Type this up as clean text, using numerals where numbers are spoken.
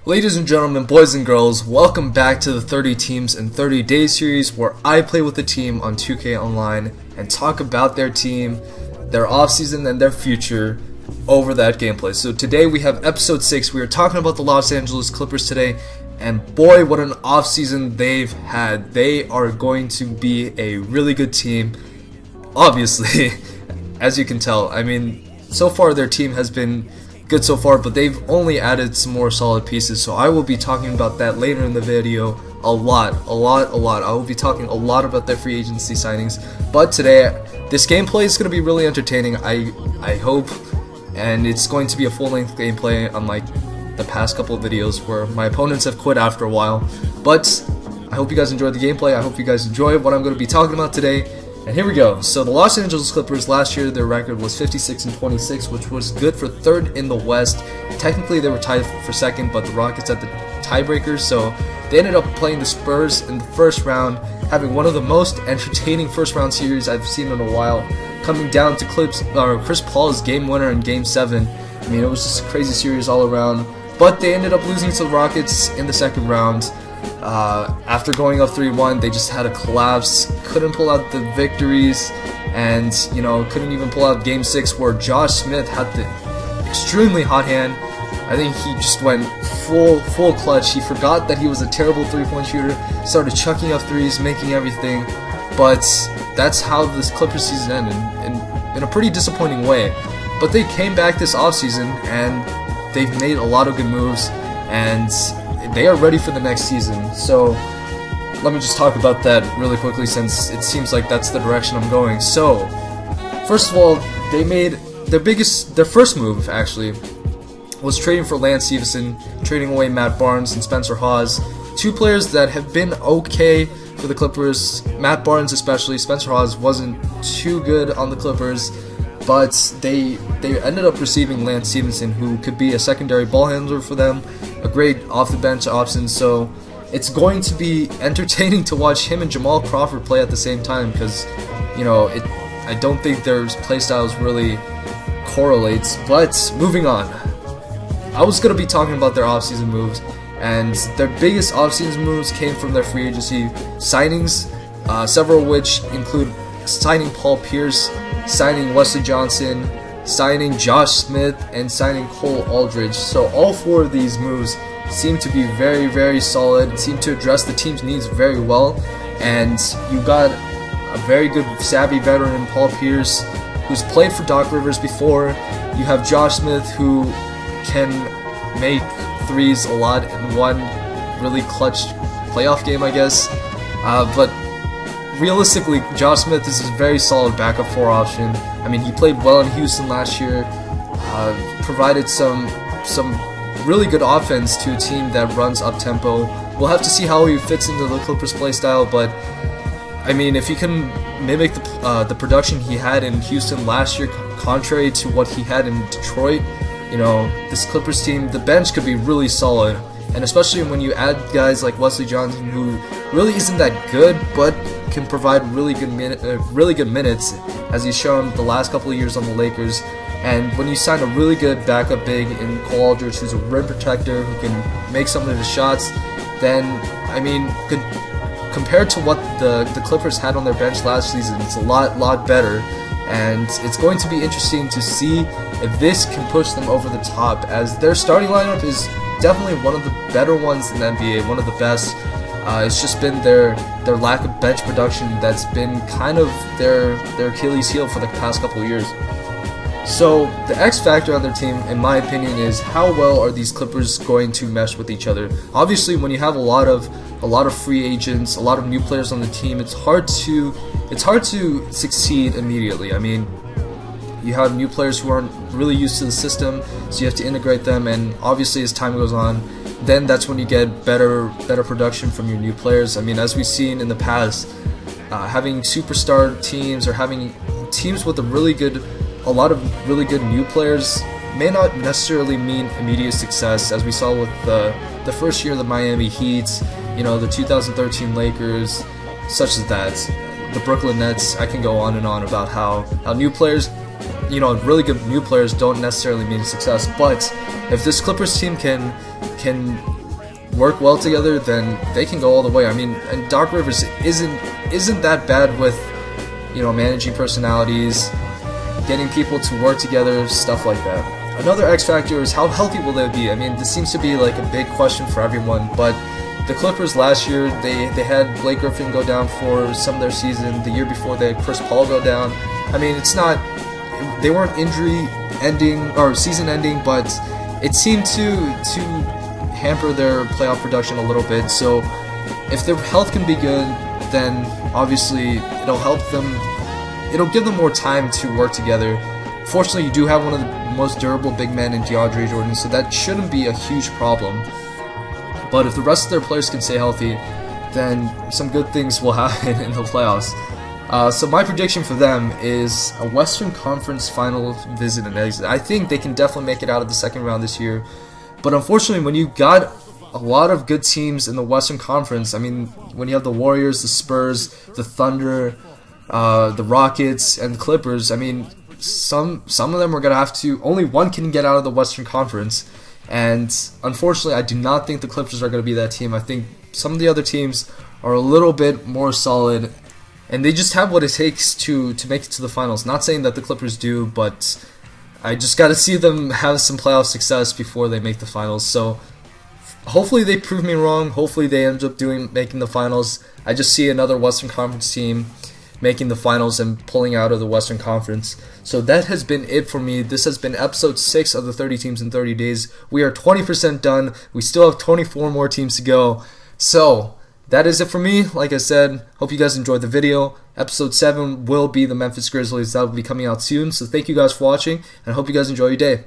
Ladies and gentlemen, boys and girls, welcome back to the 30 Teams in 30 Days series where I play with the team on 2K Online and talk about their team, their offseason, and their future over that gameplay. So today we have episode 6. We are talking about the Los Angeles Clippers today, and boy, what an offseason they've had. They are going to be a really good team, obviously, as you can tell. I mean, so far their team has been good so far, but they've only added some more solid pieces, so I will be talking about that later in the video a lot. I will be talking a lot about their free agency signings, but today this gameplay is going to be really entertaining, I hope, and it's going to be a full-length gameplay unlike the past couple of videos where my opponents have quit after a while. But I hope you guys enjoyed the gameplay. I hope you guys enjoy what I'm going to be talking about today. And here we go. So the Los Angeles Clippers last year, their record was 56-26, which was good for third in the West. Technically they were tied for second, but the Rockets had the tiebreakers, so they ended up playing the Spurs in the first round, having one of the most entertaining first round series I've seen in a while, coming down to Chris Paul's game winner in Game 7. I mean, it was just a crazy series all around, but they ended up losing to the Rockets in the second round. After going up 3-1, they just had a collapse, couldn't pull out the victories, and couldn't even pull out Game 6 where Josh Smith had the extremely hot hand. I think he just went full clutch. He forgot that he was a terrible three-point shooter, started chucking up threes, making everything, but that's how this Clippers season ended, in a pretty disappointing way. But they came back this offseason, and they've made a lot of good moves, and they are ready for the next season. So let me just talk about that really quickly, since it seems like that's the direction I'm going. So first of all, they made their first move actually was trading for Lance Stevenson, trading away Matt Barnes and Spencer Hawes, two players that have been okay for the Clippers. Matt Barnes especially. Spencer Hawes wasn't too good on the Clippers, but they ended up receiving Lance Stevenson, who could be a secondary ball handler for them, a great off-the-bench option. So it's going to be entertaining to watch him and Jamal Crawford play at the same time, because I don't think their playstyles really correlates. But moving on, I was going to be talking about their offseason moves, and their biggest offseason moves came from their free agency signings, several of which include signing Paul Pierce, signing Wesley Johnson, signing Josh Smith, and signing Cole Aldridge. So all four of these moves seem to be very solid, seem to address the team's needs very well, and you got a very good savvy veteran in Paul Pierce, who's played for Doc Rivers before. You have Josh Smith, who can make threes a lot in one really clutch playoff game, I guess, but realistically, Josh Smith is a very solid backup 4 option. I mean, he played well in Houston last year, provided some really good offense to a team that runs up-tempo. We'll have to see how he fits into the Clippers playstyle, but I mean, if he can mimic the production he had in Houston last year, contrary to what he had in Detroit, this Clippers team, the bench could be really solid. And especially when you add guys like Wesley Johnson, who really isn't that good, but can provide really good minutes, as he's shown the last couple of years on the Lakers. And when you sign a really good backup big in Cole Aldridge, who's a rim protector, who can make some of his shots, then, I mean, compared to what the Clippers had on their bench last season, it's a lot better. And it's going to be interesting to see if this can push them over the top, as their starting lineup is definitely one of the better ones in the NBA, one of the best. It's just been their lack of bench production that's been kind of their Achilles heel for the past couple of years. So the X factor on their team, in my opinion, is how well are these Clippers going to mesh with each other. Obviously, when you have a lot of free agents, a lot of new players on the team, it's hard to succeed immediately. I mean, you have new players who aren't really used to the system, so you have to integrate them, and obviously as time goes on, then that's when you get better production from your new players. I mean, as we've seen in the past, having superstar teams or having teams with a lot of really good new players may not necessarily mean immediate success, as we saw with the first year of the Miami Heat, the 2013 Lakers, such as that, the Brooklyn Nets. I can go on and on about how new players really good new players don't necessarily mean success. But if this Clippers team can work well together, then they can go all the way. I mean, and Doc Rivers isn't that bad with, you know, managing personalities, getting people to work together, stuff like that. Another X factor is how healthy will they be? I mean, this seems to be like a big question for everyone, but the Clippers last year, they had Blake Griffin go down for some of their season. The year before, they had Chris Paul go down. I mean, they weren't injury ending or season ending, but it seemed to hamper their playoff production a little bit. So if their health can be good, then obviously it'll help them. It'll give them more time to work together. Fortunately, you do have one of the most durable big men in DeAndre Jordan, so that shouldn't be a huge problem. But if the rest of their players can stay healthy, then some good things will happen in the playoffs. So my prediction for them is a Western Conference final visit and exit. I think they can definitely make it out of the second round this year. But unfortunately, when you got a lot of good teams in the Western Conference, I mean, when you have the Warriors, the Spurs, the Thunder, the Rockets, and the Clippers, I mean, some of them are going to have to, only one can get out of the Western Conference. And unfortunately, I do not think the Clippers are going to be that team. I think some of the other teams are a little bit more solid, and they just have what it takes to make it to the finals. Not saying that the Clippers do, but I just got to see them have some playoff success before they make the finals. So hopefully they prove me wrong. Hopefully they end up making the finals. I just see another Western Conference team making the finals and pulling out of the Western Conference. So that has been it for me. This has been episode 6 of the 30 teams in 30 days. We are 20% done. We still have 24 more teams to go. So that is it for me. Like I said, hope you guys enjoyed the video. Episode 7 will be the Memphis Grizzlies. That will be coming out soon. So thank you guys for watching, and I hope you guys enjoy your day.